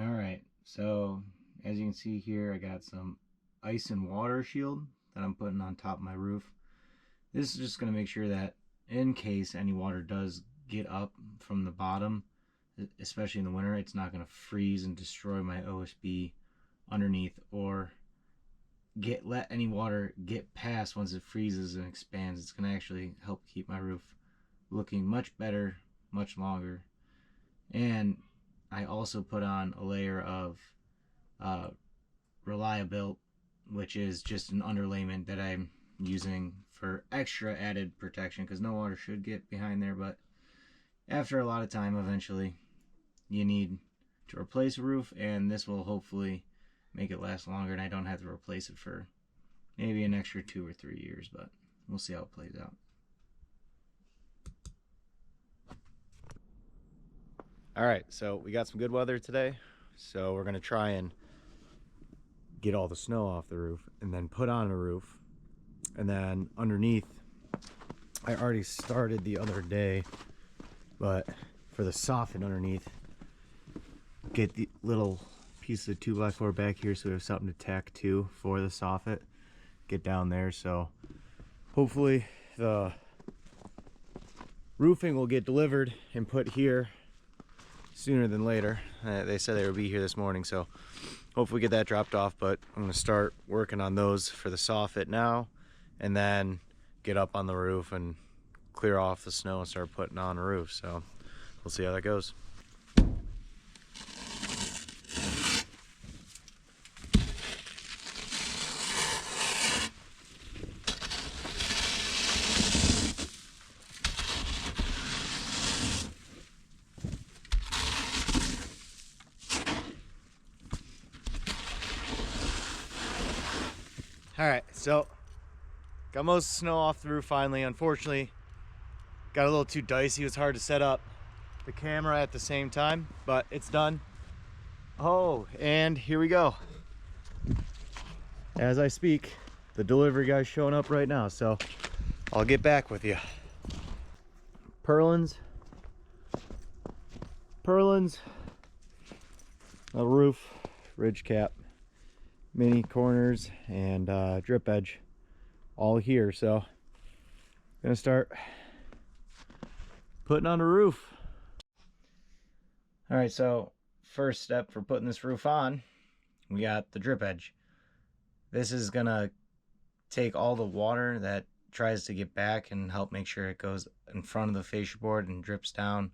All right, so as you can see here, I got some ice and water shield that I'm putting on top of my roof. This is just going to make sure that in case any water does get up from the bottom, especially in the winter, it's not going to freeze and destroy my OSB underneath, or let any water get past once it freezes and expands. It's going to actually help keep my roof looking much better, much longer. And I also put on a layer of uh, Reliabuilt, which is just an underlayment that I'm using for extra added protection because no water should get behind there. But after a lot of time, eventually you need to replace a roof, and this will hopefully make it last longer, and I don't have to replace it for maybe an extra 2 or 3 years, but we'll see how it plays out. All right, so we got some good weather today, so we're gonna try and get all the snow off the roof and then put on a roof. And then underneath, I already started the other day, but for the soffit underneath, get the little piece of 2x4 back here so we have something to tack to for the soffit, get down there. So hopefully the roofing will get delivered and put here sooner than later. They said they would be here this morning, so hopefully get that dropped off. But I'm going to start working on those for the soffit now, and then get up on the roof and clear off the snow and start putting on a roof. So we'll see how that goes. All right, so got most of the snow off the roof finally. Unfortunately, got a little too dicey. It was hard to set up the camera at the same time, but it's done. Oh, and here we go. As I speak, the delivery guy's showing up right now, so I'll get back with you. Purlins, a roof, ridge cap, mini corners, and drip edge all here. So gonna start putting on a roof. All right, so first step for putting this roof on, we got the drip edge. This is gonna take all the water that tries to get back and help make sure it goes in front of the fascia board and drips down,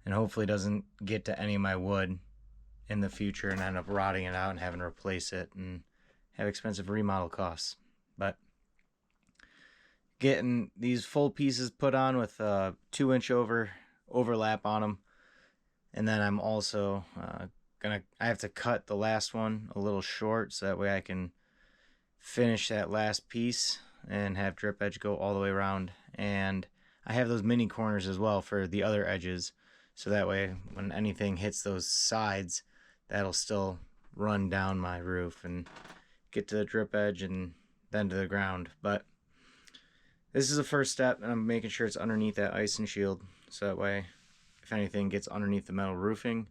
and hopefully doesn't get to any of my wood in the future and end up rotting it out and having to replace it and have expensive remodel costs. But getting these full pieces put on with a 2-inch overlap on them, and then I'm also I have to cut the last one a little short so that way I can finish that last piece and have drip edge go all the way around. And I have those mini corners as well for the other edges, so that way when anything hits those sides, that'll still run down my roof and get to the drip edge and then to the ground. But this is the first step, and I'm making sure it's underneath that ice and shield, so that way if anything gets underneath the metal roofing,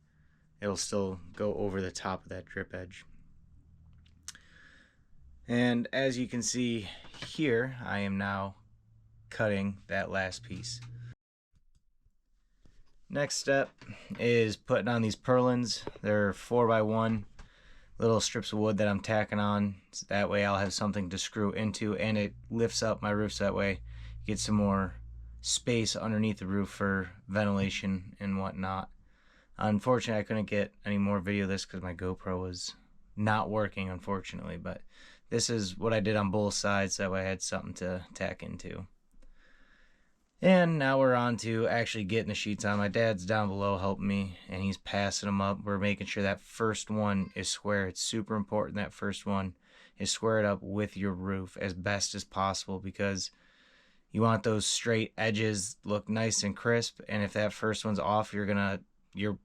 it'll still go over the top of that drip edge. And as you can see here, I am now cutting that last piece. Next step is putting on these purlins. They're 4x1 little strips of wood that I'm tacking on, so that way I'll have something to screw into, and it lifts up my roof so that way you get some more space underneath the roof for ventilation and whatnot. Unfortunately, I couldn't get any more video of this because my GoPro was not working, unfortunately, but this is what I did on both sides, so that way I had something to tack into. And now we're on to actually getting the sheets on. My dad's down below helping me, and he's passing them up. We're making sure that first one is square. It's super important that first one is squared up with your roof as best as possible, because you want those straight edges look nice and crisp. And if that first one's off, your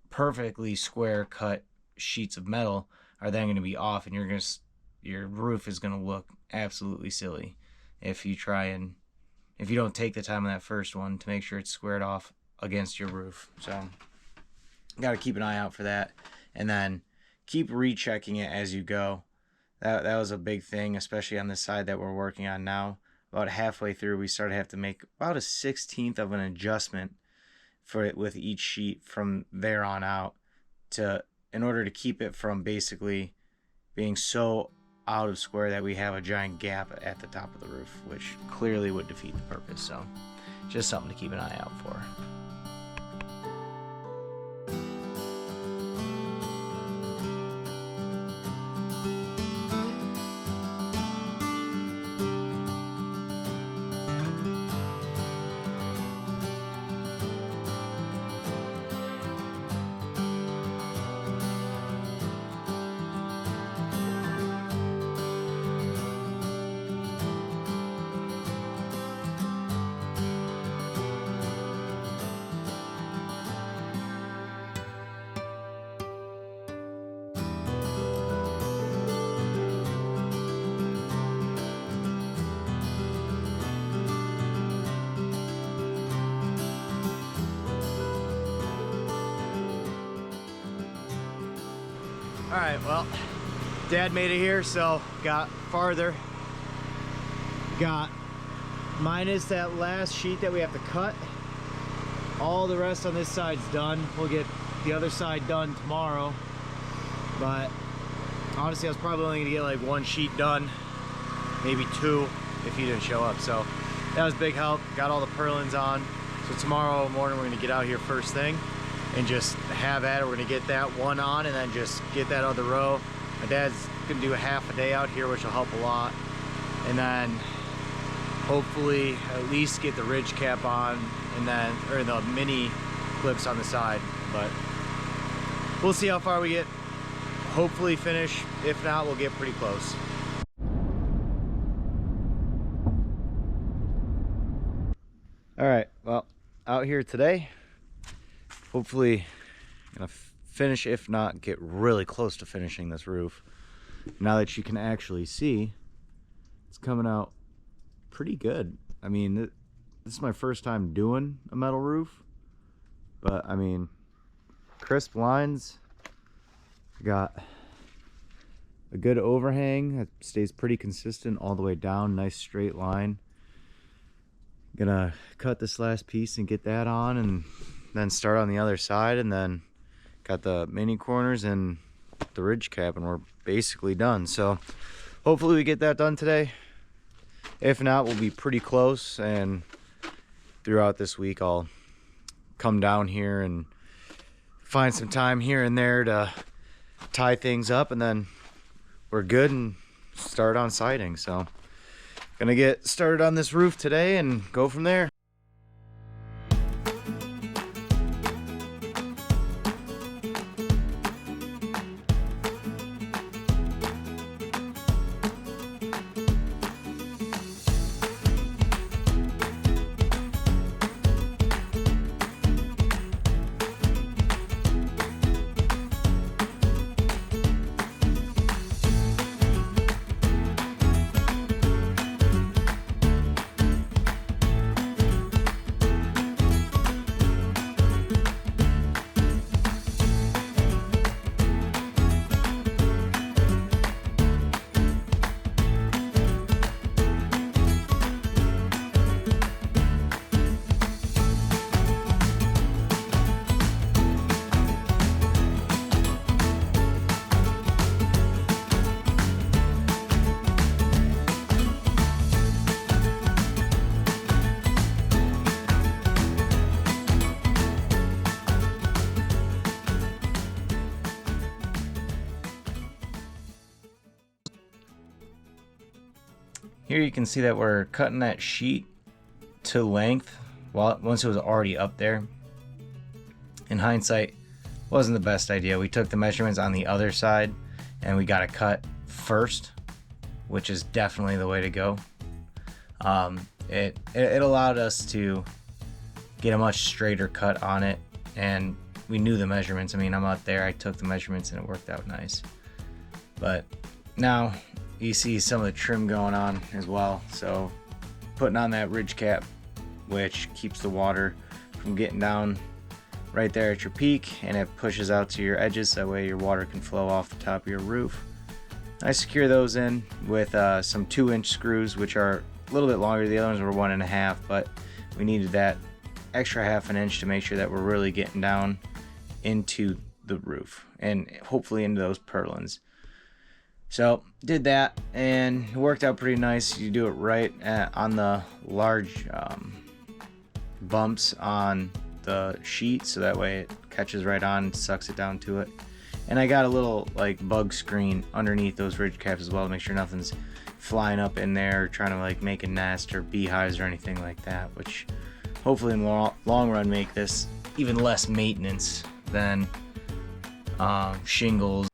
perfectly square cut sheets of metal are then going to be off, and your roof is going to look absolutely silly if you don't take the time on that first one to make sure it's squared off against your roof. So Got to keep an eye out for that, and then keep rechecking it as you go. That was a big thing, especially on the side that we're working on now. About halfway through, we started to have to make about a 1/16 of an adjustment for it with each sheet from there on out, in order to keep it from basically being so out of square that we have a giant gap at the top of the roof, which clearly would defeat the purpose. So just something to keep an eye out for. All right, well, Dad made it here, so got farther. Got minus that last sheet that we have to cut. All the rest on this side's done. We'll get the other side done tomorrow. But honestly, I was probably only gonna get like one sheet done, maybe two if he didn't show up. So that was a big help. Got all the purlins on. So tomorrow morning we're gonna get out here first thing and just have at it. We're gonna get that one on and then just get that other row. My dad's gonna do a half a day out here, which will help a lot. And then hopefully at least get the ridge cap on, and then, or the mini clips on the side. But we'll see how far we get. Hopefully finish. If not, we'll get pretty close. All right, well, out here today. Hopefully gonna finish, if not get really close to finishing this roof. Now that you can actually see, it's coming out pretty good. I mean, this is my first time doing a metal roof, but I mean, crisp lines. Got a good overhang that stays pretty consistent all the way down. Nice straight line. Gonna cut this last piece and get that on, and then start on the other side, and then got the mini corners and the ridge cap, and we're basically done. So hopefully we get that done today. If not, we'll be pretty close, and throughout this week I'll come down here and find some time here and there to tie things up, and then we're good and start on siding. So gonna get started on this roof today and go from there. Here you can see that we're cutting that sheet to length once it was already up there. In hindsight, wasn't the best idea. We took the measurements on the other side and we got it cut first, which is definitely the way to go. It allowed us to get a much straighter cut on it, and we knew the measurements. I mean, I'm out there, I took the measurements and it worked out nice. But now you see some of the trim going on as well. So putting on that ridge cap, which keeps the water from getting down right there at your peak, and it pushes out to your edges, that way your water can flow off the top of your roof. I secure those in with some 2-inch screws, which are a little bit longer. The other ones were 1.5, but we needed that extra 1/2 inch to make sure that we're really getting down into the roof and hopefully into those purlins. So did that, and it worked out pretty nice. You do it right on the large bumps on the sheet, so that way it catches right on and sucks it down to it. And I got a little like bug screen underneath those ridge caps as well to make sure nothing's flying up in there trying to like make a nest or beehives or anything like that, which hopefully in the long run make this even less maintenance than shingles.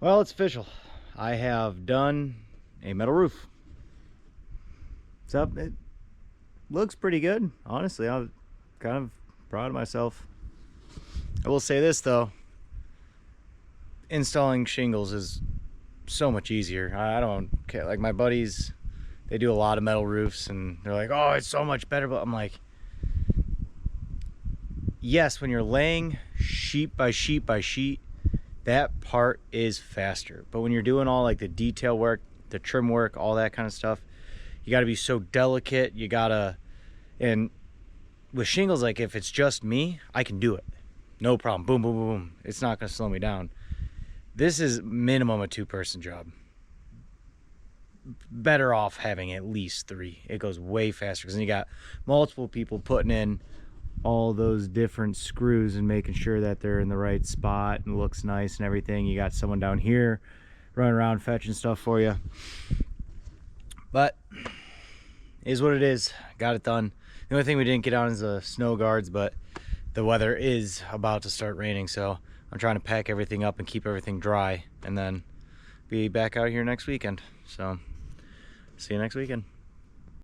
Well, it's official. I have done a metal roof. It's up. It looks pretty good. Honestly, I'm kind of proud of myself. I will say this though. Installing shingles is so much easier. I don't care. Like my buddies, they do a lot of metal roofs and they're like, oh, it's so much better. But I'm like, yes, when you're laying sheet by sheet by sheet, that part is faster. But when you're doing all like the detail work, the trim work, all that kind of stuff, you got to be so delicate. You gotta, and with shingles, like if it's just me, I can do it, no problem. Boom, boom, boom, boom. It's not gonna slow me down. This is minimum a 2-person job. Better off having at least 3. It goes way faster because then you got multiple people putting in all those different screws and making sure that they're in the right spot and looks nice and everything. You got someone down here running around fetching stuff for you. But it is what it is. Got it done. The only thing we didn't get on is the snow guards, but the weather is about to start raining, so I'm trying to pack everything up and keep everything dry and then be back out here next weekend. So see you next weekend.